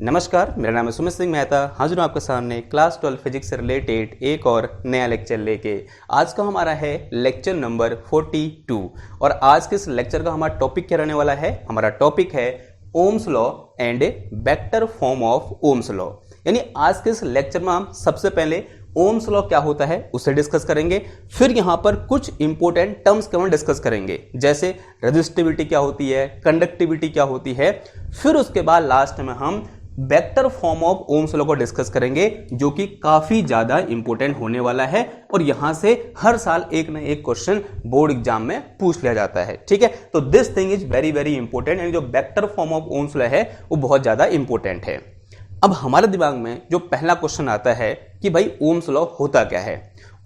नमस्कार, मेरा नाम है सुमित सिंह मेहता। हाजिर हूँ आपके सामने क्लास 12 फिजिक्स से रिलेटेड एक और नया लेक्चर लेके। आज का हमारा है लेक्चर नंबर 42 और आज के इस लेक्चर का हमारा टॉपिक क्या रहने वाला है? हमारा टॉपिक है Ohm's law and vector form of Ohm's law. यानी आज के इस लेक्चर में हम सबसे पहले ओम्स लॉ क्या होता है उसे डिस्कस करेंगे, फिर यहां पर कुछ इंपॉर्टेंट टर्म्स के बारे में डिस्कस करेंगे, जैसे रेजिस्टिविटी क्या होती है, कंडक्टिविटी क्या होती है, फिर उसके बाद लास्ट में हम vector form of Ohm's law को डिस्कस करेंगे, जो कि काफी ज्यादा इंपॉर्टेंट होने वाला है और यहां से हर साल एक ना एक क्वेश्चन बोर्ड एग्जाम में पूछ लिया जाता है। ठीक है, तो this thing is very very important. यानी जो vector form of Ohm's law है वो बहुत ज्यादा इंपॉर्टेंट है। अब हमारे दिमाग में जो पहला क्वेश्चन आता है कि भाई ओम्स लॉ होता क्या है।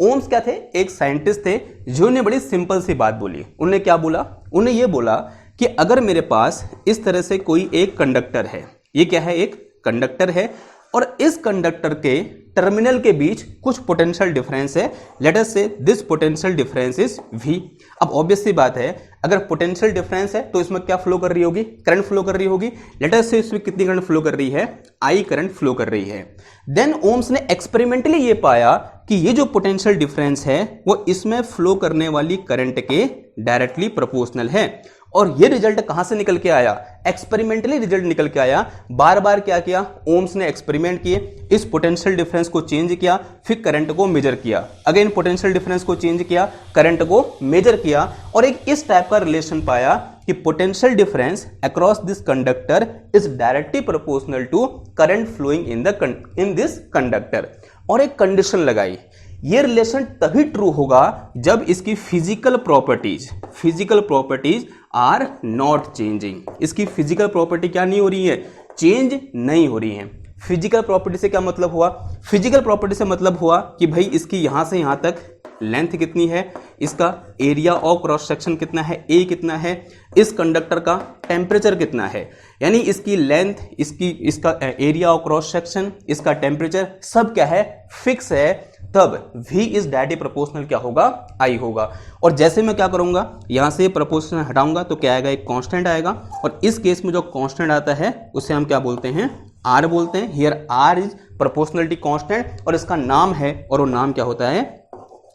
ओम्स क्या थे? एक साइंटिस्ट थे जिन्होंने बड़ी सिंपल सी बात बोली। उन्होंने क्या बोला? उन्हें यह बोला कि अगर मेरे पास इस तरह से कोई एक कंडक्टर है, ये क्या है? एक कंडक्टर है और इस कंडक्टर के टर्मिनल के बीच कुछ पोटेंशियल डिफरेंस है। Late us say this potential difference is V। अब ऑब्वियस सी बात है, अगर पोटेंशियल डिफरेंस है तो इसमें क्या फ्लो कर रही होगी? करंट फ्लो कर रही होगी। लेट अस से इसमें कितनी करंट फ्लो कर रही है? I करंट फ्लो कर रही है। देन ओम्स ने एक्सपेरिमेंटली ये पाया कि ये जो पोटेंशियल डिफरेंस है वो इसमें फ्लो करने वाली करंट के डायरेक्टली प्रोपोर्शनल है। और ये रिजल्ट कहां से निकल के आया? एक्सपेरिमेंटली रिजल्ट निकल के आया। बार बार क्या किया? ओम्स ने एक्सपेरिमेंट किए, इस पोटेंशियल डिफरेंस को चेंज किया, फिर करंट को मेजर किया, अगेन पोटेंशियल डिफरेंस को चेंज किया, करंट को मेजर किया और एक इस टाइप का रिलेशन पाया कि potential difference across this conductor is directly proportional to current flowing in this conductor. और एक कंडीशन लगाई, ये रिलेशन तभी ट्रू होगा जब इसकी physical properties are not changing. इसकी फिजिकल प्रॉपर्टी क्या नहीं हो रही है? चेंज नहीं हो रही है। फिजिकल प्रॉपर्टी से क्या मतलब हुआ? फिजिकल प्रॉपर्टी से मतलब हुआ कि भाई इसकी यहां से यहां तक लेंथ कितनी है, इसका एरिया ऑफ क्रॉस सेक्शन कितना है, ए कितना है, इस कंडक्टर का टेम्परेचर कितना है। यानी इसकी लेंथ, इसका एरिया ऑफ क्रॉस सेक्शन, इसका टेम्परेचर सब क्या है? फिक्स है। तब V इज डायरेक्टली प्रोपोर्शनल क्या होगा? I होगा। और जैसे मैं क्या करूंगा, यहां से प्रोपोर्शनल हटाऊंगा तो क्या आएगा? एक कांस्टेंट आएगा। और इस केस में जो कांस्टेंट आता है उसे हम क्या बोलते हैं? R बोलते हैं। Here R is proportionality constant और इसका नाम है, और वो नाम क्या होता है?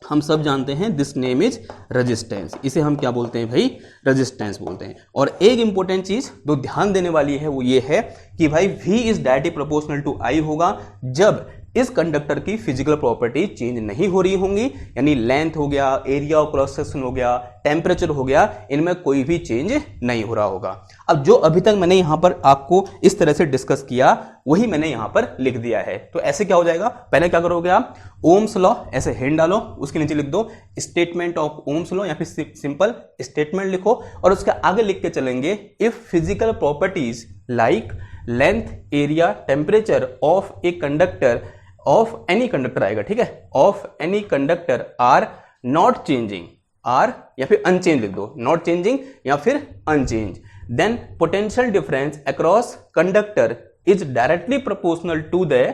हम सब जानते हैं, दिस नेम इज रेजिस्टेंस। इसे हम क्या बोलते हैं भाई? रेजिस्टेंस बोलते हैं। और एक इंपॉर्टेंट चीज जो ध्यान देने वाली है वो ये है कि भाई V is directly proportional to I होगा जब इस कंडक्टर की फिजिकल प्रॉपर्टी चेंज नहीं हो रही होंगी। यानी लेंथ हो गया, एरिया ऑफ क्रॉस सेक्शन हो गया, टेम्परेचर हो गया, इनमें कोई भी चेंज नहीं हो रहा होगा। अब जो अभी तक मैंने यहां पर आपको इस तरह से डिस्कस किया वही मैंने यहां पर लिख दिया है। तो ऐसे क्या हो जाएगा? पहले क्या करोगे आप? ओम्स लॉ ऐसे हेड डालो, उसके नीचे लिख दो स्टेटमेंट ऑफ ओम्स लॉ या फिर सिंपल स्टेटमेंट लिखो और उसके आगे लिख के चलेंगे if physical properties like length, area, temperature of a conductor of any conductor आएगा। ठीक है, of any conductor are not changing, are या फिर अनचेंज लिख दो, नॉट चेंजिंग या फिर unchange, then potential difference across conductor is directly proportional to the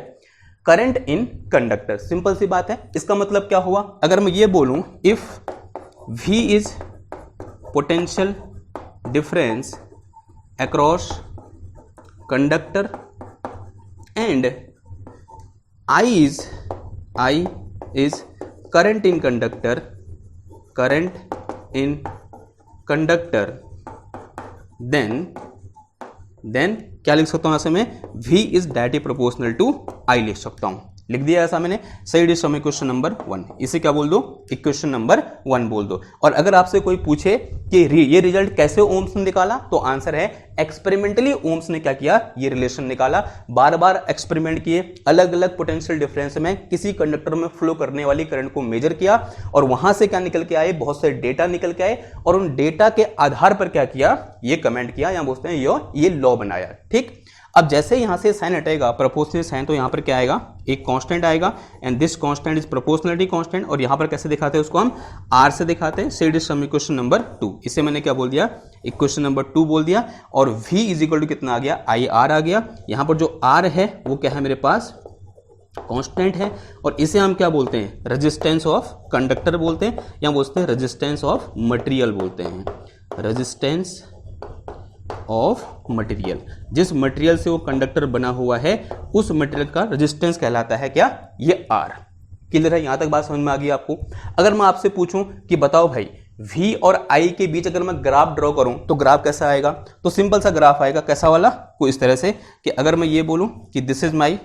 current in conductor. Simple सी बात है। इसका मतलब क्या हुआ? अगर मैं ये बोलूं if V is potential difference across conductor and I is current in conductor, then क्या लिख सकता हूं ऐसे में? V is directly proportional to I लिख सकता हूं। लिख दिया ऐसा मैंने। सही डिस्कशन में क्वेश्चन नंबर 1, इसे क्या बोल दो? इक्वेशन नंबर 1 बोल दो। और अगर आपसे कोई पूछे कि ये रिजल्ट कैसे ओम्स ने निकाला, तो आंसर है एक्सपेरिमेंटली ओम्स ने क्या किया? ये रिलेशन निकाला। बार बार एक्सपेरिमेंट किए, अलग अलग पोटेंशियल डिफरेंस में किसी कंडक्टर में फ्लो करने वाली करंट को मेजर किया और वहां से क्या निकल के आए? बहुत से डेटा निकल के आए और उन डेटा के आधार पर क्या किया? ये कमेंट किया या बोलते हैं ये लॉ बनाया। ठीक, अब जैसे यहां से साइन हटेगा, प्रोपोर्शनल साइन, तो यहां पर क्या आएगा? एक कांस्टेंट आएगा and this constant is proportionality constant. और यहां पर कैसे दिखाते हैं? उसको हम R से दिखाते हैं। Said is equation number 2। इसे मैंने क्या बोल दिया? इक्वेशन नंबर 2 बोल दिया। और V इज इक्वल टू कितना आ गया? IR आ गया। यहां पर जो R है वो क्या है मेरे पास? कांस्टेंट है। और इसे हम क्या बोलते हैं? रेजिस्टेंस ऑफ कंडक्टर बोलते हैं या बोलते हैं रेजिस्टेंस ऑफ मटेरियल बोलते हैं। रेजिस्टेंस ऑफ मटेरियल, जिस मटेरियल से वो कंडक्टर बना हुआ है उस मटेरियल का रेजिस्टेंस कहलाता है क्या, ये R। क्लियर है, यहां तक बात समझ में आ गई आपको। अगर मैं आपसे पूछूं कि बताओ भाई V और I के बीच अगर मैं ग्राफ ड्रॉ करूं तो ग्राफ कैसा आएगा, तो सिंपल सा ग्राफ आएगा, कैसा वाला, कुछ इस तरह से कि अगर मैं ये बोलूं कि this is my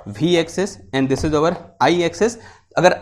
V axis and this is our I axis, अगर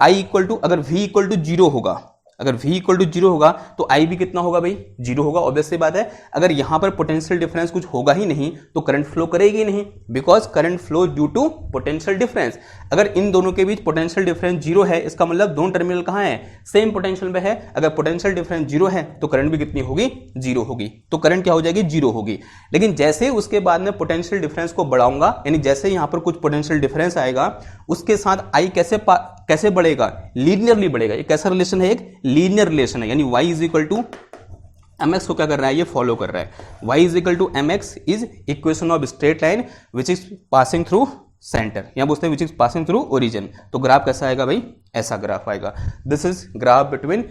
V इक्वल टू जीरो होगा, अगर V इक्वल टू जीरो होगा तो I भी कितना होगा भाई, जीरो होगा। ऑब्वियस सी बात है, अगर यहां पर पोटेंशियल डिफरेंस कुछ होगा ही नहीं तो करंट फ्लो करेगी नहीं, because current flow due to potential difference. अगर इन दोनों के बीच पोटेंशियल डिफरेंस जीरो है, इसका मतलब दोनों टर्मिनल कहां है, सेम पोटेंशियल में है। अगर पोटेंशियल डिफरेंस जीरो है तो करंट भी कितनी होगी, जीरो होगी, तो करंट क्या हो जाएगी, जीरो होगी। लेकिन जैसे उसके बाद में पोटेंशियल डिफरेंस को बढ़ाऊंगा, यानी जैसे यहां पर कुछ पोटेंशियल डिफरेंस आएगा उसके साथ I कैसे बढ़ेगा, लीनियरली बढ़ेगा। ये कैसा रिलेशन है, एक लीनियर रिलेशन है, यानी y is equal to mx को क्या कर रहा है, ये फॉलो कर रहा है। y is equal to mx is equation of straight line which is passing through centre, यहां बोलते हैं which is passing through origin. तो ग्राफ कैसा आएगा भाई, ऐसा ग्राफ आएगा। This is graph between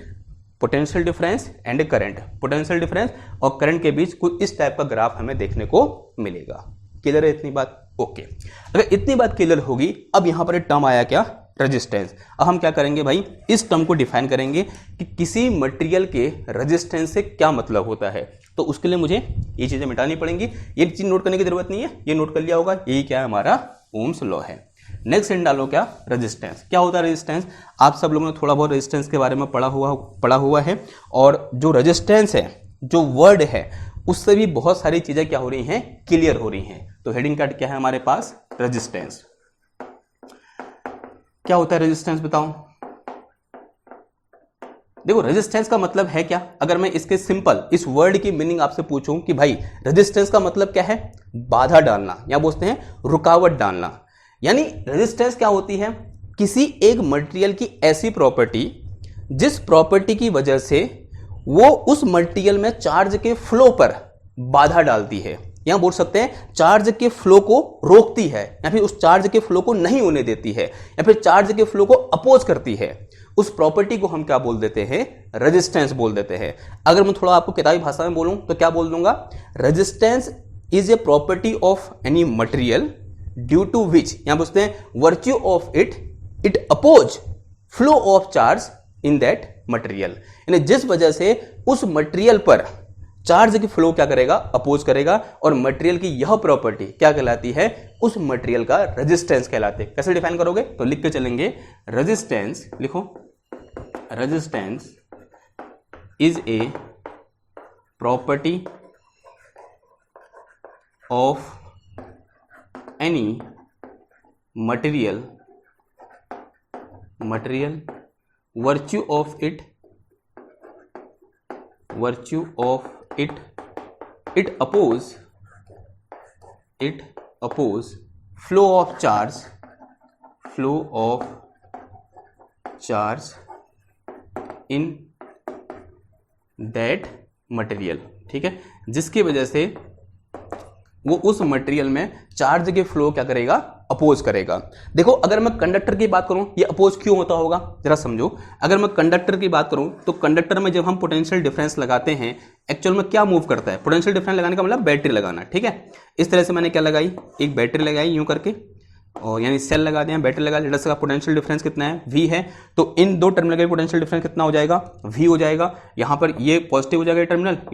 potential difference and current, potential difference और करंट के बीच कुछ इस टाइप का ग्राफ हमें देखने को मिलेगा। क्लियर है इतनी बात, ओके। अगर इतनी बात क्लियर होगी, अब यहां पर एक टर्म आया क्या, रेजिस्टेंस। अब हम क्या करेंगे भाई, इस टर्म को डिफाइन करेंगे कि किसी मटेरियल के रेजिस्टेंस से क्या मतलब होता है। तो उसके लिए मुझे ये चीजें मिटानी पड़ेंगी, ये चीज नोट करने की जरूरत नहीं है, ये नोट कर लिया होगा, यही क्या है, हमारा ओम्स लॉ है। नेक्स्ट इन डालो क्या, रेजिस्टेंस। क्या होता है रेजिस्टेंस, आप सब लोगों ने थोड़ा बहुत रेजिस्टेंस के बारे में पढ़ा हुआ है, और जो रेजिस्टेंस है, जो वर्ड है, उससे भी बहुत सारी चीजें क्या हो रही हैं, क्लियर हो रही हैं। तो हेडिंग कार्ड क्या है हमारे पास, रेजिस्टेंस। क्या होता है रेजिस्टेंस, बताओ। देखो रेजिस्टेंस का मतलब है क्या, अगर मैं इसके सिंपल इस वर्ड की मीनिंग आपसे पूछूं कि भाई रेजिस्टेंस का मतलब क्या है, बाधा डालना, या बोलते हैं रुकावट डालना। यानी रेजिस्टेंस क्या होती है, किसी एक मटेरियल की ऐसी प्रॉपर्टी जिस प्रॉपर्टी की वजह से वो उस मटेरियल में चार्ज के फ्लो पर बाधा डालती है, यहां बोल सकते हैं चार्ज के फ्लो को रोकती है, या फिर उस चार्ज के फ्लो को नहीं होने देती है, या फिर चार्ज के फ्लो को अपोज करती है। उस प्रॉपर्टी को हम क्या बोल देते हैं, रेजिस्टेंस बोल देते हैं। अगर मैं थोड़ा आपको किताबी भाषा में बोलूं तो क्या बोल दूंगा, resistance is a property of any material due to which, यहां बोलते हैं virtue of it oppose flow of charge in that material. यानी जिस वजह से उस मटेरियल पर चार्ज की फ्लो क्या करेगा, अपोज करेगा, और मटेरियल की यह प्रॉपर्टी क्या कहलाती है, उस मटेरियल का रेजिस्टेंस कहलाते हैं। कैसे डिफाइन करोगे, तो लिख के चलेंगे, रेजिस्टेंस लिखो, resistance is a property of any material virtue of it oppose flow of charge in that material। ठीक है, जिसकी वजह से वो उस मटेरियल में चार्ज के फ्लो क्या करेगा, अपोज करेगा। देखो अगर मैं कंडक्टर की बात करूं, ये अपोज क्यों होता होगा, जरा समझो। अगर मैं कंडक्टर की बात करूं तो कंडक्टर में जब हम पोटेंशियल डिफरेंस लगाते हैं, एक्चुअल में क्या मूव करता है, पोटेंशियल डिफरेंस लगाने का मतलब बैटरी लगाना। ठीक है, इस तरह से मैंने क्या लगाई, एक बैटरी लगाई यूं करके, और यानी सेल लगा दिया, बैटरी लगा लिया, का पोटेंशियल डिफरेंस कितना है, V है। तो इन दो टर्मिनल का पोटेंशियल डिफरेंस कितना हो जाएगा, V हो जाएगा। यहां पर ये पॉजिटिव हो जाएगा ये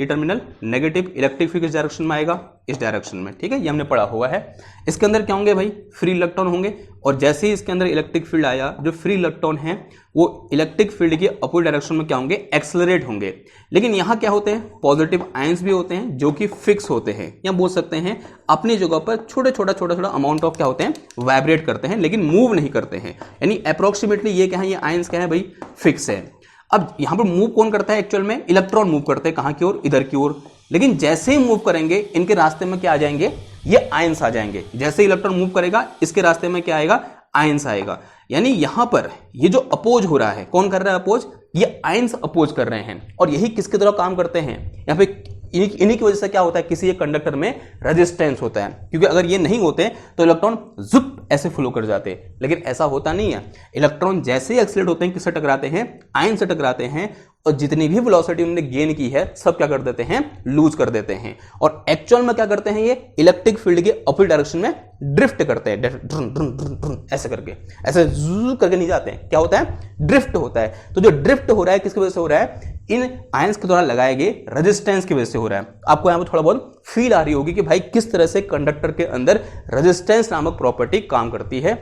टर्मिनल नेगेटिव, इलेक्ट्रिक फील्ड किस डायरेक्शन में आएगा, इस डायरेक्शन में। ठीक है, ये हमने पढ़ा हुआ है। इसके अंदर क्या होंगे भाई, फ्री इलेक्ट्रॉन होंगे, और जैसे ही इसके अंदर इलेक्ट्रिक फील्ड आया, जो फ्री इलेक्ट्रॉन है वो इलेक्ट्रिक फील्ड के अपोजिट डायरेक्शन में क्या होंगे, एक्सेलरेट होंगे। लेकिन यहां क्या होते हैं, पॉजिटिव आयंस भी होते हैं जो कि फिक्स होते हैं, या बोल सकते हैं अपनी जगह पर छोटा अमाउंट ऑफ क्या होते हैं, वाइब्रेट करते हैं, लेकिन मूव नहीं करते हैं। यानी अप्रोक्सीमेटली ये क्या है, ये आयंस क्या है भाई, फिक्स है। अब यहां पर मूव कौन करता है, एक्चुअल में इलेक्ट्रॉन मूव करते हैं, कहां की ओर, इधर की ओर। लेकिन जैसे ही मूव करेंगे इनके रास्ते में क्या आ जाएंगे, ये आयंस आ जाएंगे। जैसे इलेक्ट्रॉन मूव करेगा इसके रास्ते में क्या आएगा, आयंस आएगा। यानी यहां पर ये जो अपोज हो रहा है, कौन कर रहा है अपोज, ये आयंस अपोज कर रहे हैं। और यही किसकी तरह काम करते हैं, यहां पे इन्हीं की वजह से क्या होता है, किसी एक कंडक्टर में रेजिस्टेंस होता है। क्योंकि अगर ये नहीं होते तो इलेक्ट्रॉन जुप ऐसे फ्लो कर जाते, लेकिन ऐसा होता नहीं है। इलेक्ट्रॉन जैसे ही एक्सीलरेट होते हैं, किससे टकराते हैं, आयन से टकराते हैं, और जितनी भी वेलोसिटी उन्होंने गेन की है सब क्या कर देते हैं, लूज कर देते हैं। और एक्चुअल में क्या करते हैं, ये इलेक्ट्रिक फील्ड के अपोजिट डायरेक्शन में ड्रिफ्ट करते हैं, ऐसे करके, ऐसे ज़ूज़ करके नहीं जाते हैं, क्या होता है, ड्रिफ्ट होता है। तो जो ड्रिफ्ट हो रहा है किसकी वजह से हो रहा है, इन आयंस के द्वारा लगाए गए रेजिस्टेंस की वजह से हो रहा है। आपको यहां पर थोड़ा बहुत फील आ रही होगी कि भाई किस तरह से कंडक्टर के अंदर रेजिस्टेंस नामक प्रॉपर्टी काम करती है,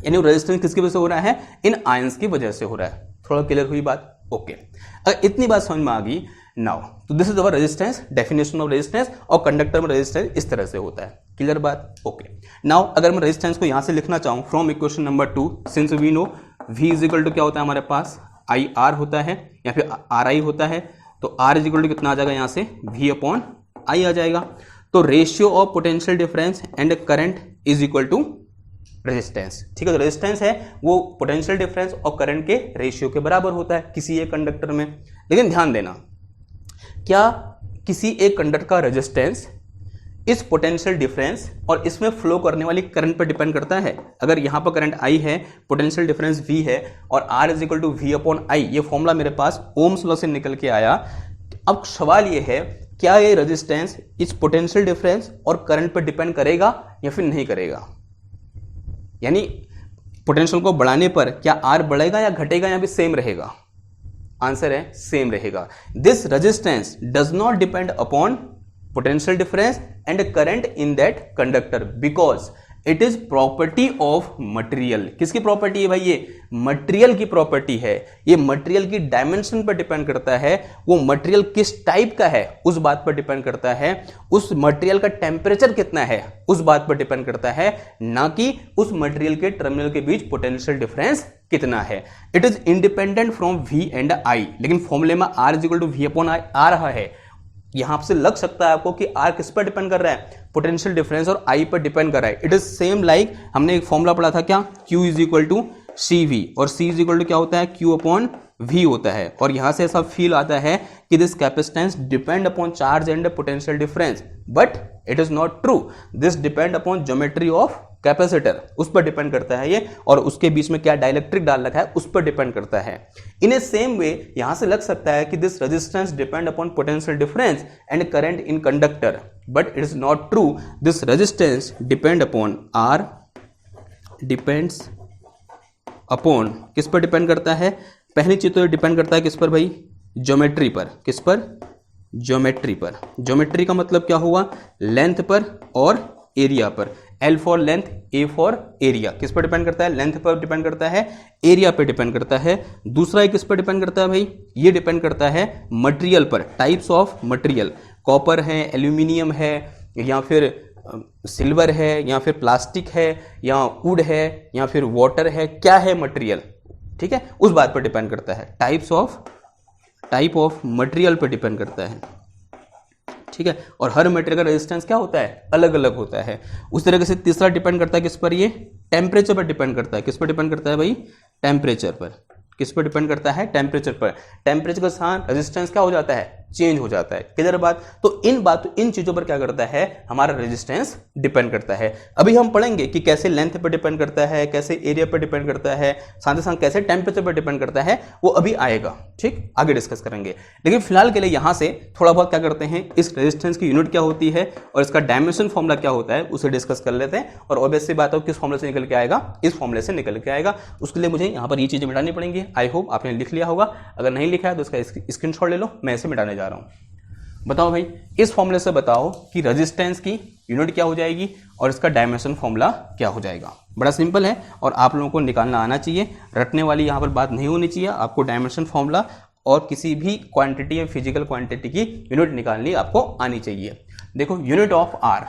यानी रेजिस्टेंस किसकी वजह से हो रहा है, इन आयंस की वजह से हो रहा है। थोड़ा क्लियर हुई बात, ओके। अगर इतनी बात समझ में आ गई नाउ, तो this is our resistance, definition of resistance, और कंडक्टर में रेजिस्टेंस इस तरह से होता है, क्लियर बात, ओके। नाउ अगर मैं रेजिस्टेंस को यहां से लिखना चाहूं from equation number 2, since we know V is equal to क्या होता है हमारे पास, आई आर होता है या फिर आर आई होता है, तो आर इज इक्वल टू कितना आ जाएगा यहाँ से, V अपॉन आई आ जाएगा। तो ratio of potential difference and current is equal to resistance, ठीक है। तो रेजिस्टेंस है वो पोटेंशियल डिफरेंस और करंट के रेशियो के बराबर होता है किसी एक कंडक्टर में। लेकिन ध्यान देना, क्या किसी एक कंडक्टर का रेजिस्टेंस इस पोटेंशियल डिफरेंस और इसमें फ्लो करने वाली करंट पर डिपेंड करता है? अगर यहां पर करंट I है, पोटेंशियल डिफरेंस V है और R is equal to V upon I, ये फॉर्मूला मेरे पास ओम्स लॉ से निकल के आया। अब सवाल ये है, क्या ये रेजिस्टेंस इस पोटेंशियल डिफरेंस और करंट पर डिपेंड करेगा या फिर नहीं करेगा? यानी पोटेंशियल को बढ़ाने पर क्या R बढ़ेगा या घटेगा या फिर सेम रहेगा? आंसर है सेम रहेगा। This resistance does not depend upon potential difference and current in that conductor because it is property of material। किसकी प्रॉपर्टी है भाई? ये मटेरियल की प्रॉपर्टी है। ये मटेरियल की डायमेंशन पर डिपेंड करता है, वो मटेरियल किस टाइप का है उस बात पर डिपेंड करता है, उस मटेरियल का टेम्परेचर कितना है उस बात पर डिपेंड करता है, ना कि उस मटेरियल के टर्मिनल के बीच पोटेंशियल डिफरेंस कितना है। It is independent from V and I, लेकिन फॉर्मूले में R is equal to V upon I आ रहा है। यहां से लग सकता है आपको कि R किस पर डिपेंड कर रहा है, पोटेंशियल डिफरेंस और I पर डिपेंड कर रहा है। इट इज सेम लाइक हमने एक फॉर्मूला पढ़ा था क्या, Q is equal to CV, और C इज इक्वल टू क्या होता है, Q अपॉन V होता है। और यहां से ऐसा फील आता है कि this capacitance depend upon charge and potential difference, but it is not true. This depend upon geometry of capacitor, उस पर डिपेंड करता है ये, और उसके बीच में क्या डाइलेक्ट्रिक डाल रखा है उस पर डिपेंड करता है। इन ए सेम वे यहां से लग सकता है कि this resistance depend upon potential difference and current in conductor, but it is not true. This resistance depend upon R depends upon, किस पर डिपेंड करता है, पहली चीज तो डिपेंड करता है किस पर भाई, ज्योमेट्री पर। किस पर? ज्योमेट्री पर। ज्योमेट्री का मतलब क्या हुआ, लेंथ पर और एरिया पर। L for length, A for area. किस पर डिपेंड करता है, लेंथ पर डिपेंड करता है, एरिया पर डिपेंड करता है। दूसरा किस पर डिपेंड करता है भाई, ये डिपेंड करता है मटेरियल पर, टाइप्स ऑफ मटेरियल, कॉपर है, एल्यूमिनियम है, या फिर सिल्वर है, या फिर प्लास्टिक है, या वुड है, या फिर वाटर है, क्या है मटेरियल, ठीक है, उस बात पर डिपेंड करता है। टाइप ऑफ मटेरियल पर डिपेंड करता है, ठीक है। और हर मटेरियल का रेजिस्टेंस क्या होता है, अलग अलग होता है। उस तरीके से तीसरा डिपेंड करता है किस पर, ये टेम्परेचर पर डिपेंड करता है। किस पर डिपेंड करता है भाई, टेम्परेचर पर। किस पर डिपेंड करता है, टेम्परेचर पर। टेम्परेचर के साथ रेजिस्टेंस क्या हो जाता है, चेंज हो जाता है। क्लियर बात? तो इन चीजों पर क्या करता है, हमारा रेजिस्टेंस डिपेंड करता है। अभी हम पढ़ेंगे कि कैसे लेंथ पर डिपेंड करता है, कैसे एरिया पर डिपेंड करता है, साथ ही साथ कैसे टेम्परेचर पर डिपेंड करता है, वो अभी आएगा, ठीक, आगे डिस्कस करेंगे। लेकिन फिलहाल के लिए यहां से थोड़ा बहुत क्या करते हैं, इस रेजिस्टेंस की यूनिट क्या होती है और इसका डायमेंशन फॉर्मूला क्या होता है उसे डिस्कस कर लेते हैं। और ऑब्वियस सी बात है किस फॉर्मूले से निकल के आएगा, इस फॉर्मूले से निकल के आएगा। उसके लिए मुझे यहाँ पर ये चीजें मिटानी पड़ेंगी। आई होप आपने लिख लिया होगा, अगर नहीं लिखा है तो इसका स्क्रीनशॉट ले लो, मैं इसे मिटाने जा रहा हूँ। बताओ भाई, इस फॉर्मूले से बताओ कि रेजिस्टेंस की यूनिट क्या हो जाएगी और इसका डायमेंशन फॉर्मूला क्या हो जाएगा। बड़ा सिंपल है और आप लोगों को निकालना आना चाहिए, रटने वाली यहाँ पर बात नहीं होनी चाहिए। आपको डायमेंशन फॉर्मूला और किसी भी क्वांटिटी या फिजिकल क्वांटिटी की यूनिट निकालनी आपको आनी चाहिए। देखो, यूनिट ऑफ R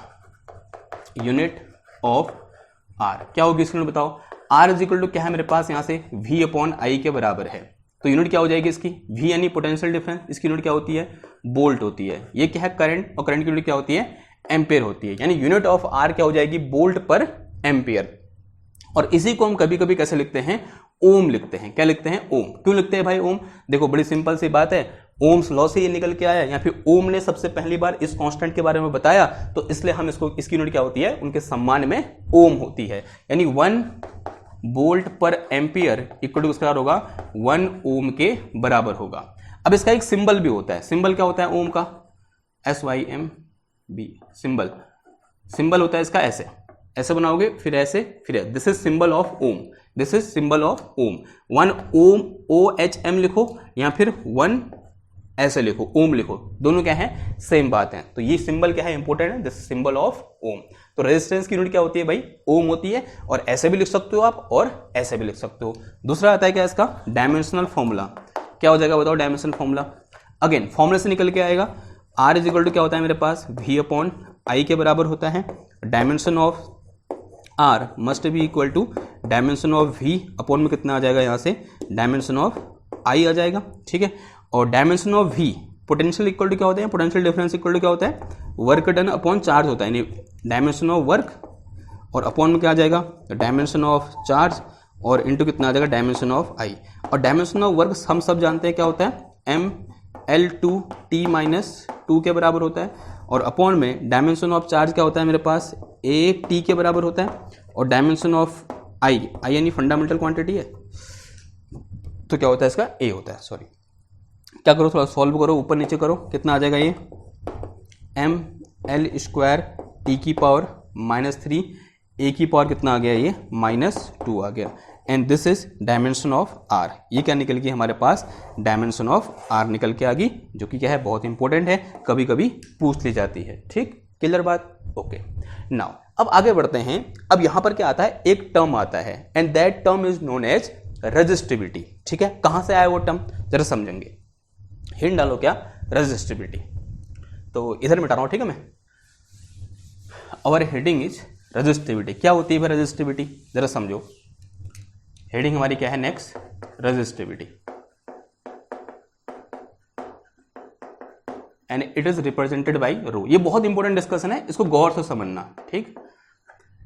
क्या होगी इसकी यूनिट बताओ। R इज इक्वल टू क्या है मेरे पास, यहाँ से V अपॉन I के बराबर है, तो यूनिट क्या हो जाएगी इसकी, V यानी पोटेंशियल डिफरेंस, इसकी यूनिट क्या होती है, वोल्ट होती है। ये क्या है, करंट, और करंट की यूनिट क्या होती है, एम्पियर होती है। यानी यूनिट ऑफ R क्या हो जाएगी, वोल्ट पर एम्पियर। और इसी को हम कभी कभी कैसे लिखते हैं, ओम लिखते हैं। क्या लिखते हैं, ओम। क्यों लिखते हैं भाई ओम, देखो बड़ी सिंपल सी बात है, ओम्स लॉ से ये निकल के आया, या फिर ओम ने सबसे पहली बार इस कांस्टेंट के बारे में बताया, तो इसलिए हम इसकी यूनिट क्या होती है, उनके सम्मान में ओम होती है। यानी 1 वोल्ट पर एम्पियर इक्वल टू किसका होगा, 1 ओम के बराबर होगा। अब इसका एक सिंबल भी होता है, सिंबल क्या होता है ओम का, SYMB सिंबल, सिंबल होता है इसका ऐसे, ऐसे बनाओगे फिर ऐसे फिर, this is symbol of ohm, this is symbol of ohm. 1 ohm OHM लिखो या फिर 1 ऐसे लिखो, ओम लिखो, दोनों क्या है सेम बात है। तो ये सिंबल क्या है इंपॉर्टेंट है, दिस सिंबल ऑफ ओम। तो रेजिस्टेंस की यूनिट क्या होती है भाई, ओम होती है, और ऐसे भी लिख सकते हो आप और ऐसे भी लिख सकते हो। दूसरा आता है क्या इसका डायमेंशनल फॉर्मूला, क्या हो जाएगा बताओ डायमेंशनल फॉर्मूला। अगेन फॉर्मूले से निकल के आएगा, R इज इक्वल टू क्या होता है मेरे पास V/I के बराबर होता है, dimension of R must be equal to dimension of V upon में कितना आ जाएगा यहाँ से डायमेंशन ऑफ I आ जाएगा, ठीक है। और dimension of V potential equal to क्या होता है, पोटेंशियल डिफरेंस इक्वल टू क्या होता है, वर्क डन अपॉन चार्ज होता है, यानी डायमेंशन ऑफ वर्क और अपॉन में क्या आ जाएगा डायमेंशन ऑफ चार्ज और इनटू कितना आ जाएगा डायमेंशन ऑफ I। और डायमेंशन ऑफ वर्क हम सब जानते हैं क्या होता है ML/T-2 के बराबर होता है, और अपॉन में डायमेंशन ऑफ चार्ज क्या होता है मेरे पास A/T के बराबर होता है, और डायमेंशन ऑफ I यानी फंडामेंटल क्वांटिटी है तो क्या होता है इसका A होता है। सॉरी, क्या करो थोड़ा सॉल्व करो, ऊपर नीचे करो, कितना आ जाएगा ये ML²T⁻³ A की पावर कितना आ गया ये -2 आ गया, and this is dimension of R। ये क्या निकल गई हमारे पास डायमेंशन ऑफ R निकल के आ गई, जो कि क्या है बहुत इंपॉर्टेंट है, कभी कभी पूछ ली जाती है। ठीक, क्लियर बात, ओके। नाउ अब आगे बढ़ते हैं। अब यहां पर क्या आता है, एक टर्म आता है and that term is known as resistivity. ठीक है, कहां से आया वो टर्म जरा समझेंगे, हिंट डालो क्या रेजिस्टिविटी, तो इधर मिटा रहा हूं, ठीक है मैं। आवर हेडिंग इज रेजिस्टिविटी, क्या होती है रेजिस्टिविटी जरा समझो। हेडिंग हमारी क्या है next, resistivity, and it is represented by rho. ये बहुत इंपॉर्टेंट डिस्कशन है, इसको गौर से समझना। ठीक,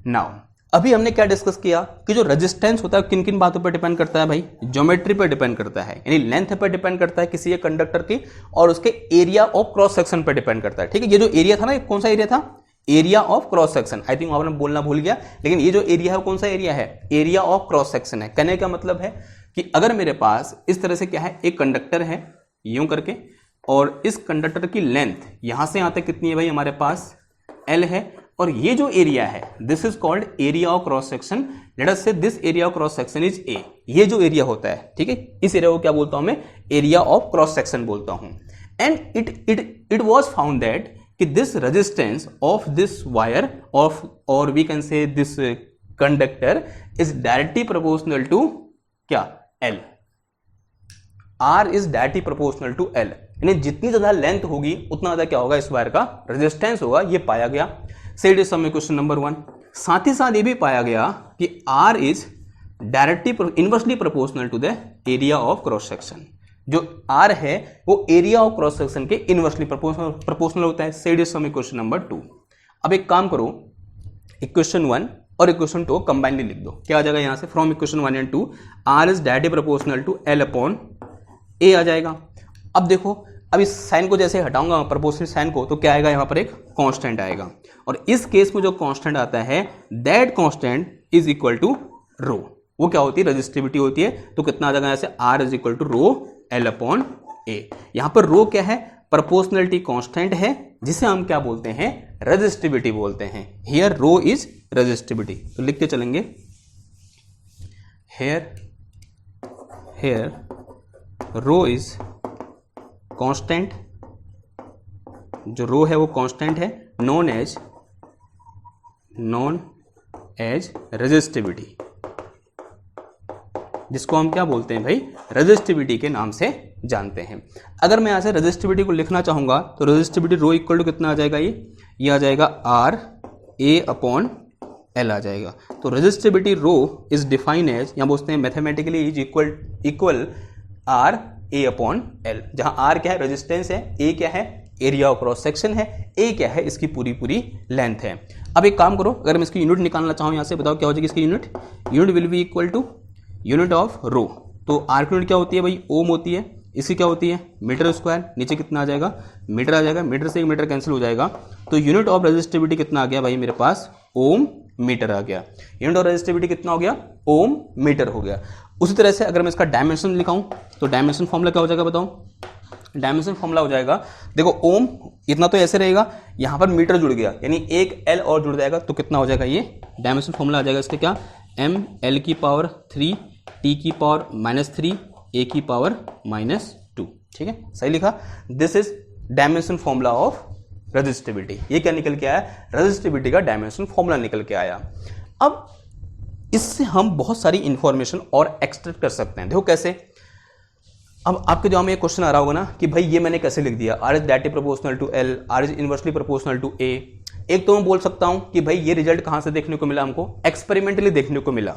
नाउ अभी हमने क्या डिस्कस किया कि जो रेजिस्टेंस होता है किन किन बातों पर डिपेंड करता है भाई, ज्योमेट्री पर डिपेंड करता है, यानी लेंथ पर डिपेंड करता है किसी एक कंडक्टर की, और उसके एरिया ऑफ क्रॉस सेक्शन पर डिपेंड करता है। ठीक है, ये जो एरिया था ना, कौन सा एरिया था, area of cross section. I think वहां पर बोलना भूल गया, लेकिन ये जो एरिया है वो कौन सा एरिया है, एरिया ऑफ क्रॉस सेक्शन है। कहने का मतलब है कि अगर मेरे पास इस तरह से क्या है, एक कंडक्टर है यूं करके, और इस कंडक्टर की लेंथ यहां से यहां तक कितनी है भाई हमारे पास L है, और ये जो एरिया है this is called area of cross section. Let us say this area of cross section is A। ये जो एरिया होता है, ठीक है, इस एरिया को क्या बोलता हूं मैं, एरिया ऑफ क्रॉस सेक्शन बोलता हूं। And it was found that कि this resistance of this wire of, और we can say this conductor is directly proportional to क्या, L। R is directly proportional to L, यानी जितनी ज्यादा length होगी उतना ज्यादा क्या होगा, इस वायर का रेजिस्टेंस होगा। ये पाया गया, said is some question number 1। साथ ही साथ ये भी पाया गया कि R is directly inversely proportional to the area of cross section. जो R है वो एरिया ऑफ क्रॉस सेक्शन के इनवर्सली प्रोपोर्शनल होता है। Said is some question number 2। अब एक काम करो, इक्वेशन 1 और इक्वेशन 2 कंबाइनली लिख दो, क्या आ जाएगा यहां से, from equation 1 and 2 R is directly proportional to L upon A आ जाएगा। अब देखो, अब इस साइन को जैसे हटाऊंगा प्रोपोर्शनल साइन को, तो क्या आएगा यहाँ पर, एक कांस्टेंट आएगा, और इस केस में जो कांस्टेंट आता है that constant is equal to rho. वो क्या होती है, रेजिस्टिविटी होती है। तो कितना आ जाएगा यहाँ से, R is equal to rho L upon A। यहाँ पर रो क्या है, प्रोपोर्शनलिटी कांस्टेंट है, जिसे हम क्या बोलते हैं, रेजिस्टिविटी बोलते हैं। हियर रो इज रेजिस्टिविटी, तो लिख के चलेंगे, हियर रो इज कांस्टेंट, जो रो है वो कांस्टेंट है, नोन एज रेजिस्टिविटी, जिसको हम क्या बोलते हैं भाई, रेजिस्टिविटी के नाम से जानते हैं। अगर मैं यहां से रेजिस्टिविटी को लिखना चाहूंगा तो रेजिस्टिविटी रो इक्वल टू कितना आ जाएगा, ये आ जाएगा R A अपॉन L आ जाएगा। तो resistivity rho is define as, यहां बोलते हैं mathematically is equal R A upon L, जहां R क्या है, रेजिस्टेंस है, A क्या है, एरिया ऑफ क्रॉस सेक्शन है, A क्या है, इसकी पूरी लेंथ है। अब एक काम करो, अगर मैं इसकी यूनिट निकालना चाहूं यहां से, बताओ क्या हो जाएगी इसकी unit will be equal to unit of rho. तो R की यूनिट क्या होती है भाई, ओम होती है, इसकी क्या होती है, मीटर स्क्वायर, नीचे कितना आ जाएगा, मीटर आ जाएगा, मीटर से एक मीटर कैंसिल हो जाएगा, तो यूनिट ऑफ रेजिस्टिविटी कितना आ गया भाई मेरे पास, ओम मीटर आ गया। यूनिट ऑफ रेजिस्टिविटी कितना हो गया, ओम मीटर हो गया। उसी तरह से अगर मैं इसका डायमेंशन लिखाऊं तो डायमेंशन फॉर्मूला क्या हो जाएगा बताओ, डायमेंशन फॉर्मूला हो जाएगा, देखो ओम इतना तो ऐसे रहेगा, यहाँ पर मीटर जुड़ गया यानी एक एल और जुड़ जाएगा तो कितना हो जाएगा, ये डायमेंशन फॉर्मूला आ जाएगा इसके क्या, एम एल की पावर 3 टी की पावर -3 ए की पावर -2। ठीक है, सही लिखा। This is dimension formula of resistivity. ये क्या निकल के आया, रेजिस्टिविटी का डायमेंशन फॉर्मूला निकल के आया। अब इससे हम बहुत सारी इंफॉर्मेशन और एक्सट्रैक्ट कर सकते हैं। देखो कैसे, अब आपके जवाब में ये क्वेश्चन आ रहा होगा ना कि भाई ये मैंने कैसे लिख दिया, R is directly proportional to L, R is inversely proportional to A. एक तो मैं बोल सकता हूं कि भाई ये रिजल्ट कहां से देखने को मिला, हमको एक्सपेरिमेंटली देखने को मिला।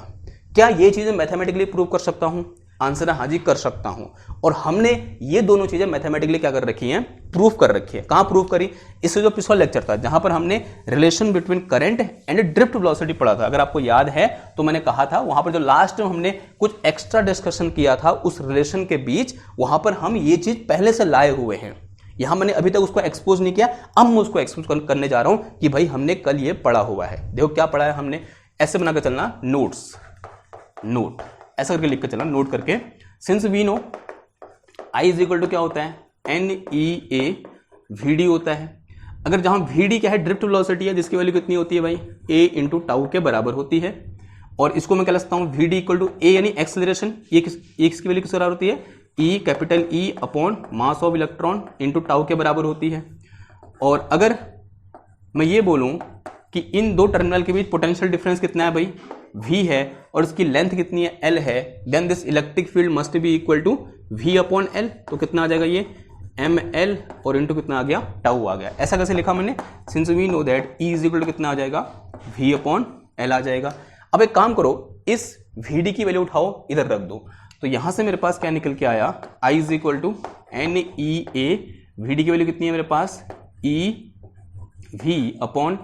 क्या ये चीजें मैथमेटिकली प्रूव कर सकता हूं, आंसर है हाँ जी कर सकता हूं। और हमने ये दोनों चीजें मैथमेटिकली क्या कर रखी हैं, प्रूफ कर रखी है। कहां प्रूफ करी, इससे जो पिछला लेक्चर था जहां पर हमने relation between current and drift velocity पढ़ा था, अगर आपको याद है तो मैंने कहा था वहां पर जो लास्ट में हमने कुछ एक्स्ट्रा डिस्कशन किया था उस रिलेशन के बीच, वहां पर हम ये चीज पहले से लाए हुए हैं। यहां मैंने अभी तक उसको एक्सपोज नहीं किया, अब मैं उसको एक्सपोज करने जा रहा हूं कि भाई हमने कल ये पढ़ा हुआ है। देखो क्या पढ़ा है हमने, ऐसे बनाकर चलना, नोट्स नोट ऐसा करके लिख कर चलना, नोट करके। Since we know I is equal to क्या होता है, N E A V D होता है। अगर जहां वी डी क्या है, ड्रिफ्ट वेलोसिटी है, जिसकी वैल्यू कितनी होती है भाई, ए इंटू टाउ के बराबर होती है। और इसको मैं क्या लिखता हूं, वी डी इक्वल टू ए यानी एक्सेलरेशन, ये किसकी वैल्यू किस बराबर होती है, E capital E upon mass of electron into tau के बराबर होती है। और अगर मैं ये बोलूं कि इन दो टर्मिनल के बीच पोटेंशियल डिफरेंस कितना है भाई, v है, और इसकी लेंथ कितनी है, l है, then this electric field must be equal to v upon l। तो कितना आ जाएगा ये ml और इंटू कितना आ गया, टाउ आ गया। ऐसा कैसे लिखा मैंने, since we know that e is equal to कितना आ जाएगा, v अपॉन l आ जाएगा। अब एक काम करो, इस vd की वैल्यू उठाओ इधर रख दो, तो यहां से मेरे पास क्या निकल के आया, i is equal to N E A, vd की वैल्यू कितनी है मेरे पास, e v upon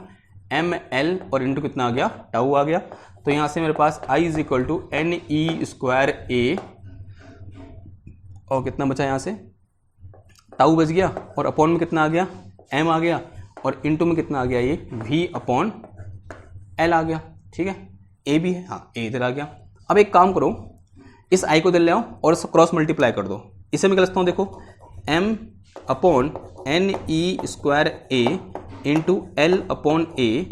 M L और इंटू कितना आ गया, टाउ आ गया। तो यहां से मेरे पास I is equal to N E square A, और कितना बचा यहां से, टाउ बच गया, और अपॉन में कितना आ गया, m आ गया, और इंटू में कितना आ गया, ये v अपॉन l आ गया। ठीक है, a भी है, हाँ a इधर आ गया। अब एक काम करो, इस i को इधर ले आओ और इसको क्रॉस मल्टीप्लाई कर दो। इसे मैं क्या लिखता हूँ, देखो m upon N E square A into L upon A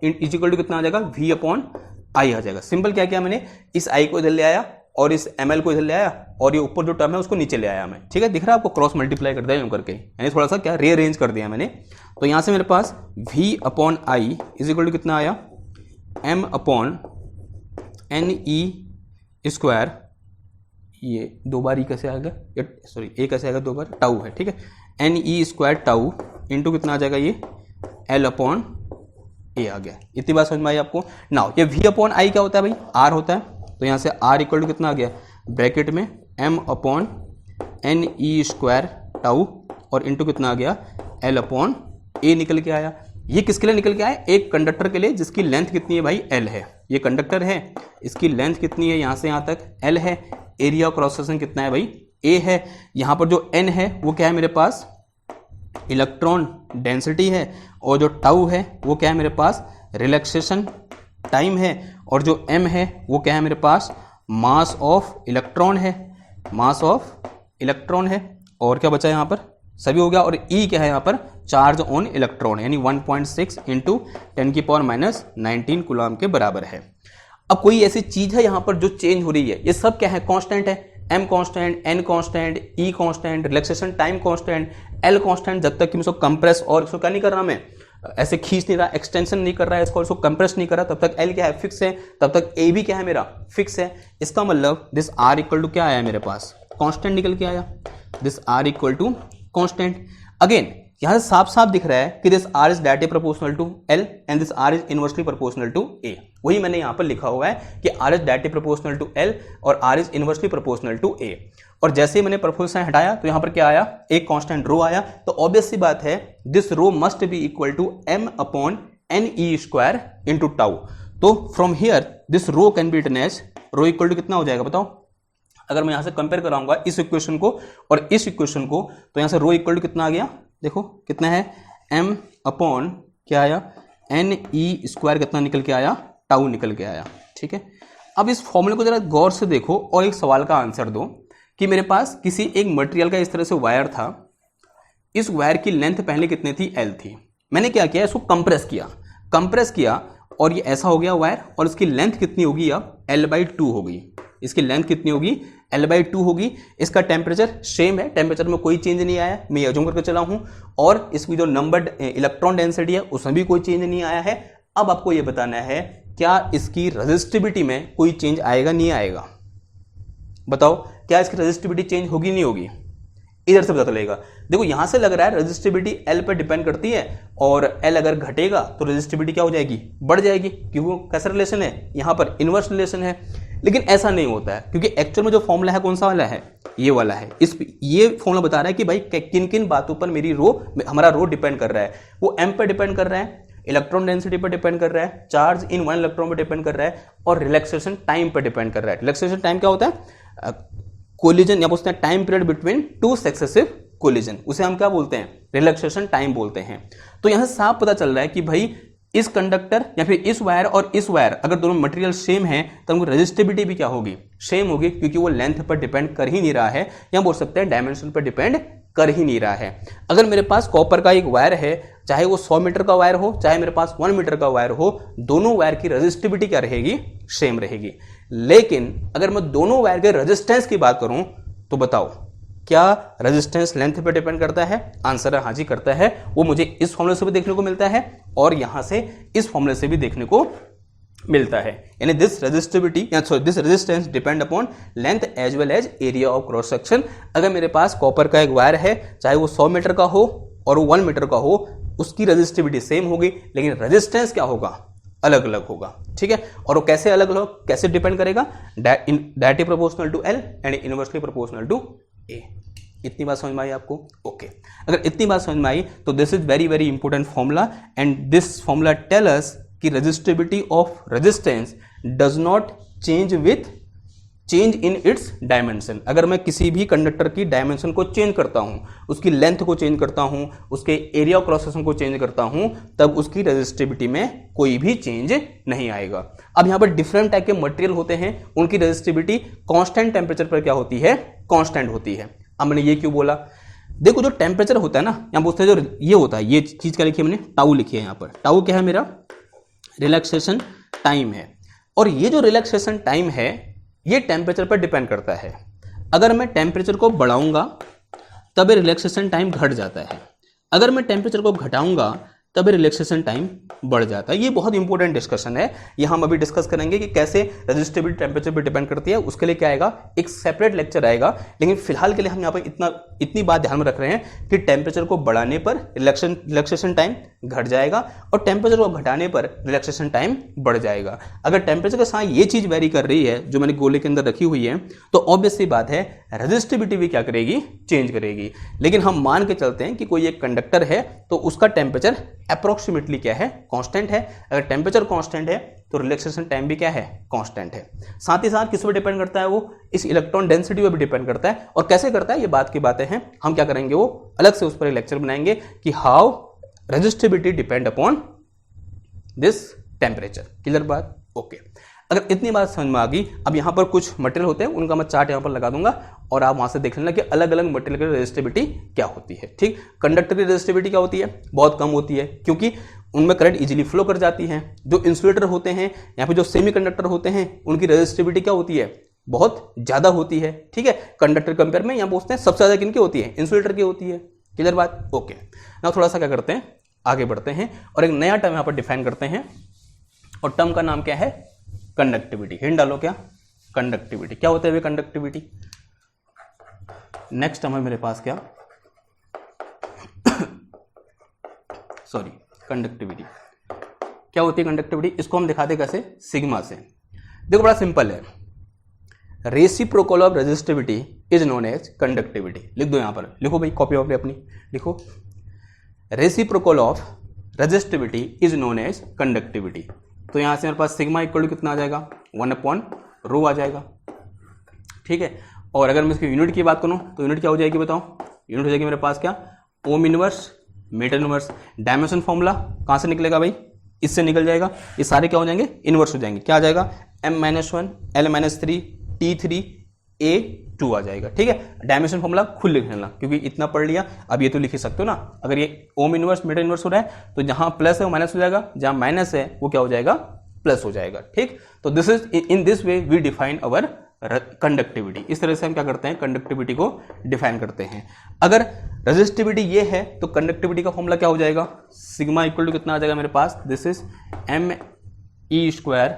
is equal to कितना आ जाएगा, v अपॉन आई आ जाएगा। सिंपल क्या किया मैंने, इस आई को इधर ले आया और इस एम एल को इधर ले आया, और ये ऊपर जो टर्म है उसको नीचे ले आया मैं। ठीक है, दिख रहा है आपको, क्रॉस मल्टीप्लाई कर दिया यूं करके, यानी थोड़ा सा क्या रीअरेंज कर दिया मैंने। तो यहां से मेरे पास v upon I is equal to कितना आया, m upon N E square, ये दो बार ई कैसे आएगा, सॉरी ए कैसे आएगा, दो बार टाउ है। ठीक है, एन ई स्क्वायर टाउ इंटू कितना आ जाएगा, ये एल अपॉन ए आ गया। इतनी बात समझ में आई आपको। नाउ ये v अपॉन आई क्या होता है भाई, r होता है, तो यहाँ से r इक्वल टू कितना आ गया, ब्रैकेट में m upon N E square tau और इंटू कितना आ गया, l अपॉन ए निकल के आया। ये किसके लिए निकल के आया, एक कंडक्टर के लिए जिसकी लेंथ कितनी है भाई, l है। ये कंडक्टर है, इसकी लेंथ कितनी है, यहाँ से यहाँ तक l है, एरिया ऑफ क्रॉस सेक्शन कितना है भाई, a है। यहाँ पर जो n है वो क्या है मेरे पास, इलेक्ट्रॉन डेंसिटी है, और जो टाउ है वो क्या है मेरे पास, रिलैक्सेशन टाइम है, और जो m है वो क्या है मेरे पास, मास ऑफ इलेक्ट्रॉन है, मास ऑफ इलेक्ट्रॉन है। और क्या बचा यहाँ पर, सभी हो गया। और E क्या है यहाँ पर, चार्ज ऑन इलेक्ट्रॉन, यानी 1.6 इंटू 10 की पावर -19 कूलम के बराबर है। अब कोई ऐसी चीज है यहाँ पर जो चेंज हो रही है, ये सब क्या है, कांस्टेंट है, m constant, n constant, E constant, relaxation time constant, L constant. जब तक कि मैं इसको कंप्रेस और इसको क्या नहीं कर रहा, मैं ऐसे खींच नहीं रहा, एक्सटेंशन नहीं कर रहा है इसको कंप्रेस नहीं कर रहा, तब तक L क्या है, फिक्स है, तब तक A भी क्या है मेरा, फिक्स है। इसका मतलब दिस R इक्वल टू क्या आया मेरे पास, कांस्टेंट निकल के आया, this R equal to constant. Again यहां से साफ साफ दिख रहा है कि this R is directly proportional to L and this R is inversely proportional to A। वही मैंने यहां पर लिखा हुआ है कि R is directly proportional to L और R is inversely proportional to A। और जैसे ही मैंने प्रोपोर्शनल साइन हटाया तो यहां पर क्या आया, एक कांस्टेंट रो आया। तो ऑब्वियस सी बात है this rho must be equal to m upon N E square into tau. तो from here this rho can be written as rho equal to कितना हो जाएगा बताओ, अगर मैं यहां से कंपेयर कराऊंगा इस इक्वेशन को और इस इक्वेशन को, तो यहां से रो इक्वल टू कितना आ गया, देखो कितना है, m अपॉन क्या आया, एन ई स्क्वायर कितना निकल के आया, टाउ निकल के आया। ठीक है, अब इस फॉर्मूले को जरा गौर से देखो और एक सवाल का आंसर दो कि मेरे पास किसी एक मटेरियल का इस तरह से वायर था इस वायर की लेंथ पहले कितनी थी, L थी। मैंने क्या किया, इसको कंप्रेस किया और ये ऐसा हो गया वायर, और इसकी लेंथ कितनी होगी अब, L/2 होगी। इसकी लेंथ कितनी होगी, L/2 होगी। इसका टेम्परेचर सेम है, टेम्परेचर में कोई चेंज नहीं आया, मैं अज्यूम करके चला हूं, और इसकी जो नंबर्ड इलेक्ट्रॉन डेंसिटी है उसमें भी कोई चेंज नहीं आया है। अब आपको ये बताना है क्या इसकी रेजिस्टिविटी में कोई चेंज आएगा, नहीं आएगा, बताओ क्या इसकी रेजिस्टिविटी चेंज होगी, नहीं होगी, इधर से पता चलेगा। देखो यहां से लग रहा है रेजिस्टिविटी L पर डिपेंड करती है, और L अगर घटेगा तो रेजिस्टिविटी क्या हो जाएगी, बढ़ जाएगी, क्योंकि कैसा रिलेशन है, यहां पर इनवर्स रिलेशन है। लेकिन ऐसा नहीं होता है, क्योंकि एक्चुअल में जो फॉर्मूला है कौन सा वाला है, ये वाला है। ये फॉर्मूला बता रहा है कि भाई किन किन बातों पर हमारा रो डिपेंड कर रहा है। वो M पर डिपेंड कर रहा है, इलेक्ट्रॉन डेंसिटी पर डिपेंड कर रहा है, चार्ज इन वन इलेक्ट्रॉन पर डिपेंड कर रहा है, और रिलैक्सेशन टाइम पर डिपेंड कर रहा है। रिलैक्सेशन टाइम क्या होता है, कोलिजन या बोलते हैं time period between two successive collision, उसे हम क्या बोलते हैं, रिलैक्सेशन टाइम बोलते हैं। तो यहां साफ पता चल रहा है कि भाई इस कंडक्टर या फिर इस वायर और इस वायर अगर दोनों मटेरियल सेम है तो उनकी रेजिस्टिविटी भी क्या होगी, सेम होगी, क्योंकि वो लेंथ पर डिपेंड कर ही नहीं रहा है, या बोल सकते हैं डायमेंशन पर डिपेंड कर ही नहीं रहा है। अगर मेरे पास कॉपर का एक वायर है, चाहे वो 100 मीटर का वायर हो, चाहे मेरे पास 1 मीटर का वायर हो, दोनों वायर की रेजिस्टिविटी क्या रहेगी, सेम रहेगी। लेकिन अगर मैं दोनों वायर के रेजिस्टेंस की बात करूं तो बताओ क्या रेजिस्टेंस लेंथ पे डिपेंड करता है, आंसर है हाँ जी करता है। वो मुझे इस फॉर्मूले से भी देखने को मिलता है और यहां से इस फॉर्मूले से भी देखने को मिलता है। यानी this resistance depend upon length as well as area of cross section. अगर मेरे पास कॉपर का एक वायर है, चाहे वो 100 मीटर का हो और वो 1 मीटर का हो, उसकी रेजिस्टिविटी सेम होगी, लेकिन रेजिस्टेंस क्या होगा, अलग अलग होगा। ठीक है, और वो कैसे अलग अलग, कैसे डिपेंड करेगा, directly proportional to L and inversely proportional to A। इतनी बात समझ में आई आपको, ओके। अगर इतनी बात समझ में आई तो this is very very important formula, and this formula tell us कि resistivity of resistance does not change with change in its dimension. अगर मैं किसी भी कंडक्टर की डायमेंशन को चेंज करता हूं, उसकी लेंथ को चेंज करता हूं, उसके एरिया ऑफ क्रॉस सेक्शन को चेंज करता हूं, तब उसकी रेजिस्टिविटी में कोई भी चेंज नहीं आएगा। अब यहां पर डिफरेंट टाइप के मटेरियल होते हैं, उनकी रेजिस्टिविटी कांस्टेंट टेम्परेचर पर क्या होती है, कांस्टेंट होती है। अब मैंने ये क्यों बोला, देखो जो टेम्परेचर होता है ना, यहां बोलते हैं जो ये होता है, ये चीज क्या लिखी है मैंने, टाउ लिखी है। यहां पर टाउ क्या है, मेरा रिलैक्सेशन टाइम है, और ये जो रिलैक्सेशन टाइम है ये टेम्परेचर पर डिपेंड करता है। अगर मैं टेम्परेचर को बढ़ाऊंगा तब रिलैक्सेशन टाइम घट जाता है, अगर मैं टेम्परेचर को घटाऊंगा तब रिलैक्सेशन टाइम बढ़ जाता है। ये बहुत इंपॉर्टेंट डिस्कशन है, ये हम अभी डिस्कस करेंगे कि कैसे रेजिस्टिविटी टेम्परेचर पर डिपेंड करती है। उसके लिए क्या आएगा, एक सेपरेट लेक्चर आएगा, लेकिन फिलहाल के लिए हम यहाँ पर इतनी बात ध्यान में रख रहे हैं कि टेम्परेचर को बढ़ाने पर रिलैक्सेशन टाइम घट जाएगा और टेम्परेचर को घटाने पर रिलैक्सेशन टाइम बढ़ जाएगा। अगर टेम्परेचर के साथ ये चीज वेरी कर रही है जो मैंने गोले के अंदर रखी हुई है, तो ऑब्वियस सी बात है रेजिस्टिविटी भी क्या करेगी, चेंज करेगी। लेकिन हम मान के चलते हैं कि कोई एक कंडक्टर है तो उसका टेम्परेचर अप्रोक्सीमेटली क्या है, कांस्टेंट है। अगर टेम्परेचर कांस्टेंट है तो रिलैक्सेशन टाइम भी क्या है, कांस्टेंट है। साथ ही साथ किस पर डिपेंड करता है, वो इस इलेक्ट्रॉन डेंसिटी पर भी डिपेंड करता है। और कैसे करता है ये बात की बातें हैं, हम क्या करेंगे वो अलग से उस पर एक लेक्चर बनाएंगे कि how resistivity depend upon this temperature. Clear बात, ओके। अगर इतनी बात समझ में आ गई, अब यहाँ पर कुछ मटेरियल होते हैं, उनका मैं चार्ट यहाँ पर लगा दूंगा और आप वहां से देख लेना कि अलग अलग मटेरियल की रेजिस्टिविटी क्या होती है। ठीक, कंडक्टर की रेजिस्टिविटी क्या होती है, बहुत कम होती है, क्योंकि उनमें करंट इजीली फ्लो कर जाती है। जो इंसुलेटर होते हैं या फिर जो सेमीकंडक्टर होते हैं, उनकी रेजिस्टिविटी क्या होती है, बहुत ज्यादा होती है। ठीक है, कंडक्टर कंपेयर में यहाँ पूछते हैं सबसे ज्यादा किनकी होती है, इंसुलेटर की होती है। क्लियर बात, ओके। ना थोड़ा सा क्या करते हैं, आगे बढ़ते हैं और एक नया टर्म यहाँ पर डिफाइन करते हैं, और टर्म का नाम क्या है, कंडक्टिविटी। हिंट डालो क्या, कंडक्टिविटी। क्या होता है वे कंडक्टिविटी, नेक्स्ट टर्म है मेरे पास क्या, सॉरी, कंडक्टिविटी। क्या होती है कंडक्टिविटी, इसको हम दिखाते कैसे, सिग्मा से। देखो बड़ा सिंपल है, reciprocal of resistivity is known as conductivity. लिख दो यहां पर, लिखो भाई, कॉपी वॉपी अपनी लिखो, reciprocal of resistivity is known as conductivity. तो यहां से मेरे पास सिग्मा इक्वल टू कितना आ जाएगा, 1/ρ आ जाएगा। ठीक है, और अगर मैं इसकी यूनिट की बात करूं तो यूनिट क्या हो जाएगी बताओ, यूनिट हो जाएगी मेरे पास क्या, ohm inverse metre inverse. Dimension formula कहां से निकलेगा भाई, इससे निकल जाएगा। ये सारे क्या हो जाएंगे, इनवर्स हो जाएंगे। क्या आ जाएगा, m-1 L-3 T3 A2 आ जाएगा। ठीक है, डायमेंशन फॉर्मूला खुद लिख लेना क्योंकि इतना पढ़ लिया, अब ये तो लिख ही सकते हो ना। अगर ये ओम इनवर्स मीटर इनवर्स हो रहा है तो जहां प्लस है वो माइनस हो जाएगा, जहां माइनस है वो क्या हो जाएगा, प्लस हो जाएगा। ठीक, तो this is in this way we define our conductivity. इस तरह से हम क्या करते हैं, कंडक्टिविटी को डिफाइन करते हैं। अगर रेजिस्टिविटी ये है तो कंडक्टिविटी का फॉर्मूला क्या हो जाएगा, सिग्मा इक्वल टू कितना आ जाएगा मेरे पास, this is me²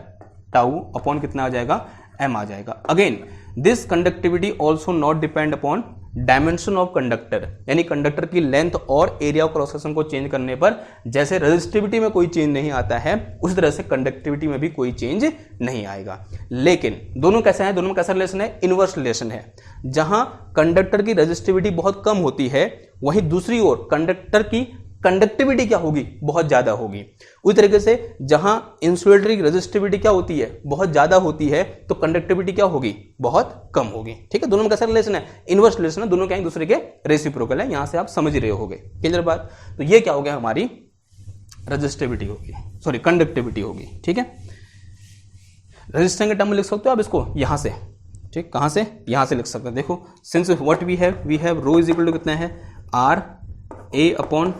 tau upon कितना आ जाएगा, m आ जाएगा। Again this conductivity also not depend upon dimension of conductor, यानी कंडक्टर की लेंथ और एरिया ऑफ क्रॉस सेक्शन को चेंज करने पर जैसे रेजिस्टिविटी में कोई चेंज नहीं आता है उस तरह से कंडक्टिविटी में भी कोई चेंज नहीं आएगा। लेकिन दोनों कैसे हैं, दोनों में कैसा रिलेशन है, इनवर्स रिलेशन है। जहां कंडक्टर की रेजिस्टिविटी बहुत कम होती है वहीं दूसरी ओर कंडक्टर की कंडक्टिविटी क्या होगी, बहुत ज्यादा होगी। उसी तरीके से जहां इंसुलेटर की रेजिस्टिविटी क्या होती है, बहुत ज्यादा होती है, तो कंडक्टिविटी क्या होगी, बहुत कम होगी। ठीक है, दोनों में कैसा रिलेशन है, इनवर्स रिलेशन है, दोनों क्या एक दूसरे के रेसिप्रोकल है। यहां से आप समझ रहे होगे, क्लियर बात। तो ये क्या हो गया, हमारी रेजिस्टिविटी होगी, सॉरी कंडक्टिविटी होगी। ठीक है, रेजिस्टेंस के टर्म में लिख सकते हो आप इसको यहां से। ठीक, कहां से, यहां से लिख सकते हैं। देखो since what we have rho is equal to कितना है, आर ए अपॉन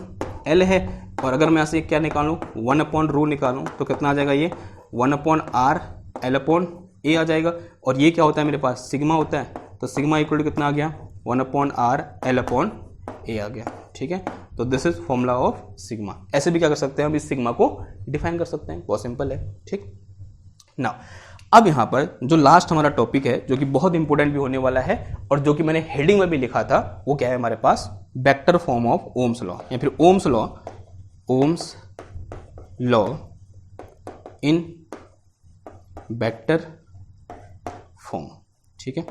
एल है, और अगर मैं यहाँ से क्या निकालूं, 1 अपॉन रो निकालूं तो कितना आ जाएगा, ये 1 अपॉन आर एल अपॉन ए आ जाएगा। और ये क्या होता है मेरे पास, सिग्मा होता है, तो सिग्मा इक्वल टू कितना आ गया, 1 अपॉन आर एल अपॉन ए आ गया। ठीक है, तो this is formula of sigma. ऐसे भी क्या कर सकते हैं हम, इस सिग्मा को डिफाइन कर सकते हैं, बहुत सिंपल है। ठीक, नाउ अब यहाँ पर जो लास्ट हमारा टॉपिक है जो कि बहुत इंपॉर्टेंट भी होने वाला है और जो कि मैंने हेडिंग में भी लिखा था, वो क्या है हमारे पास, vector form of Ohm's law या फिर Ohm's law in vector form. ठीक है,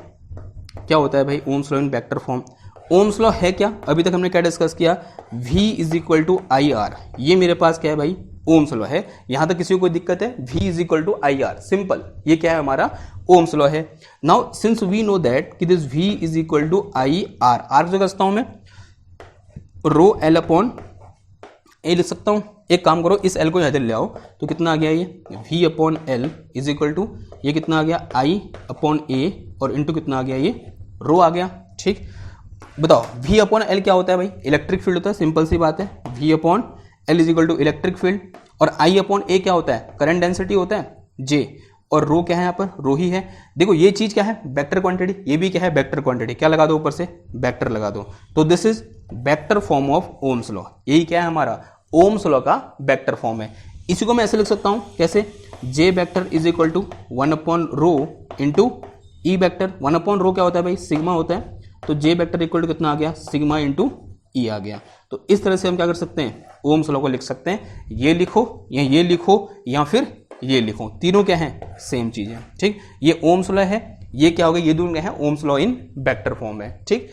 क्या होता है भाई Ohm's law in vector form. Ohm's law है क्या, अभी तक हमने क्या डिस्कस किया, V is equal to I R, ये मेरे पास क्या है भाई, ओम्स लॉ है। यहां तक किसी को कोई दिक्कत है, V is equal to I R, simple, ये क्या है हमारा ओम्स लॉ है। Now since we know that कि this V is equal to I R, R जो करता हूं मैं रो एल अपॉन ए लिख सकता हूं। एक काम करो, इस एल को इधर ले आओ तो कितना आ गया, ये V upon L is equal to ये कितना आ गया, I अपॉन ए और इंटू कितना आ गया, ये रो आ गया। ठीक, बताओ V अपॉन एल क्या होता है भाई, इलेक्ट्रिक फील्ड होता है, सिंपल सी बात है। V upon L is equal to electric field, और I अपॉन ए क्या होता है, करंट डेंसिटी होता है, J, और रो क्या है यहाँ पर, रो ही है। देखो ये चीज क्या है, वेक्टर क्वांटिटी, ये भी क्या है, वेक्टर क्वांटिटी। क्या लगा दो ऊपर से, वेक्टर लगा दो, तो this is vector form of Ohm's law. यही क्या है हमारा ओम्स लॉ का वेक्टर फॉर्म है। इसी को मैं ऐसे लिख सकता हूं, कैसे, J vector is equal to 1 upon rho into E vector. 1 upon rho क्या होता है भाई, सिग्मा होता है, तो J वेक्टर इक्वल टू कितना आ गया, सिग्मा इंटू ई आ गया। तो इस तरह से हम क्या कर सकते हैं, ओम्स लॉ को लिख सकते हैं। ये लिखो या ये लिखो या फिर ये लिखो, तीनों क्या है, सेम चीज है। ठीक, ये ओम्स लॉ है, ये क्या हो गया, ये दोनों क्या है, ohms law in vector form है। ठीक,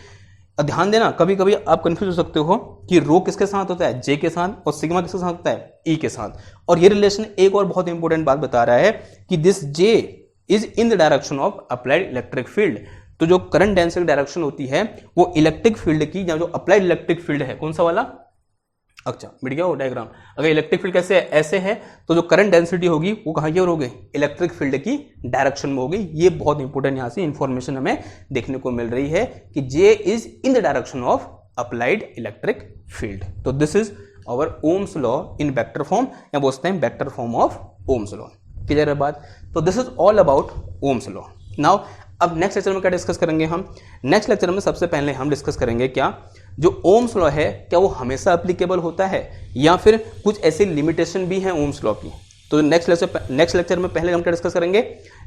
ध्यान देना, कभी कभी आप कंफ्यूज हो सकते हो कि रो किसके साथ होता है, J के साथ, और सिग्मा किसके साथ होता है, E के साथ। और ये रिलेशन एक और बहुत इंपॉर्टेंट बात बता रहा है कि this J is in the direction of applied electric field. तो जो करंट डेंसिटी डायरेक्शन होती है वो इलेक्ट्रिक फील्ड की, या जो अप्लाइड इलेक्ट्रिक फील्ड है, कौन सा वाला, अच्छा मिट गया वो डायग्राम। अगर इलेक्ट्रिक फील्ड कैसे है, ऐसे है, तो जो करंट डेंसिटी होगी वो कहां की ओर होगी, इलेक्ट्रिक फील्ड की डायरेक्शन में होगी। ये बहुत इंपॉर्टेंट यहां से इंफॉर्मेशन हमें देखने को मिल रही है कि J is in the direction of applied electric field. तो this is our Ohm's law in vector form, या बोलते हैं vector form of Ohm's law. Clear है बात। तो this is all about Ohm's law. Now अब नेक्स्ट लेक्चर में क्या डिस्कस करेंगे हम, नेक्स्ट लेक्चर में सबसे पहले हम डिस्कस करेंगे क्या जो ओम्स लॉ है क्या वो हमेशा एप्लीकेबल होता है या फिर कुछ ऐसी लिमिटेशन भी हैं ओम्स लॉ की। तो नेक्स्ट लेक्चर में पहले हम क्या डिस्कस करेंगे,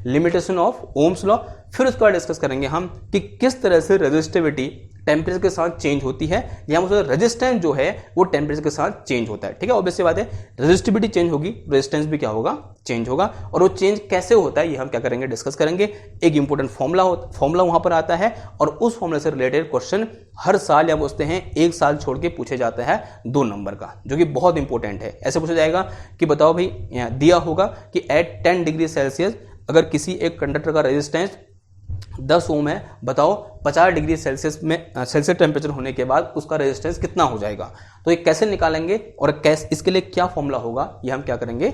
लिमिटेशन ऑफ ओम्स लॉ। फिर उसके बाद डिस्कस करेंगे हम कि किस तरह से रेजिस्टिविटी टेम्परेचर के साथ चेंज होती है, या मतलब रेजिस्टेंस जो है वो टेम्परेचर के साथ चेंज होता है। ठीक है, ऑब्वियस सी बात है, रेजिस्टिविटी चेंज होगी, रेजिस्टेंस भी क्या होगा, चेंज होगा। और वो चेंज कैसे होता है ये हम क्या करेंगे, डिस्कस करेंगे। एक इंपॉर्टेंट फॉर्मूला वहां पर आता है, और उस फॉर्मूला से रिलेटेड क्वेश्चन हर साल या बोलते हैं एक साल छोड़ के पूछे जाता है 2 नंबर का, जो कि बहुत इंपॉर्टेंट है। ऐसे पूछा जाएगा कि बताओ भाई, दिया होगा कि एट 10 डिग्री सेल्सियस अगर किसी एक कंडक्टर का रेजिस्टेंस 10 ओम है, बताओ 50 डिग्री सेल्सियस टेम्परेचर होने के बाद उसका रेजिस्टेंस कितना हो जाएगा। तो ये कैसे निकालेंगे और इसके लिए क्या फॉर्मूला होगा, ये हम क्या करेंगे,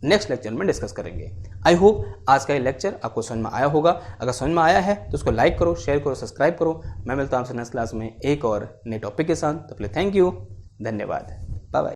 नेक्स्ट लेक्चर में डिस्कस करेंगे। आई होप आज का ये लेक्चर आपको समझ में आया होगा। अगर समझ में आया है तो उसको लाइक करो, शेयर करो, सब्सक्राइब करो। मैं मिलता हूँ आपसे नेक्स्ट क्लास में एक और नए टॉपिक के साथ। तब तक थैंक यू, धन्यवाद, बाय बाय।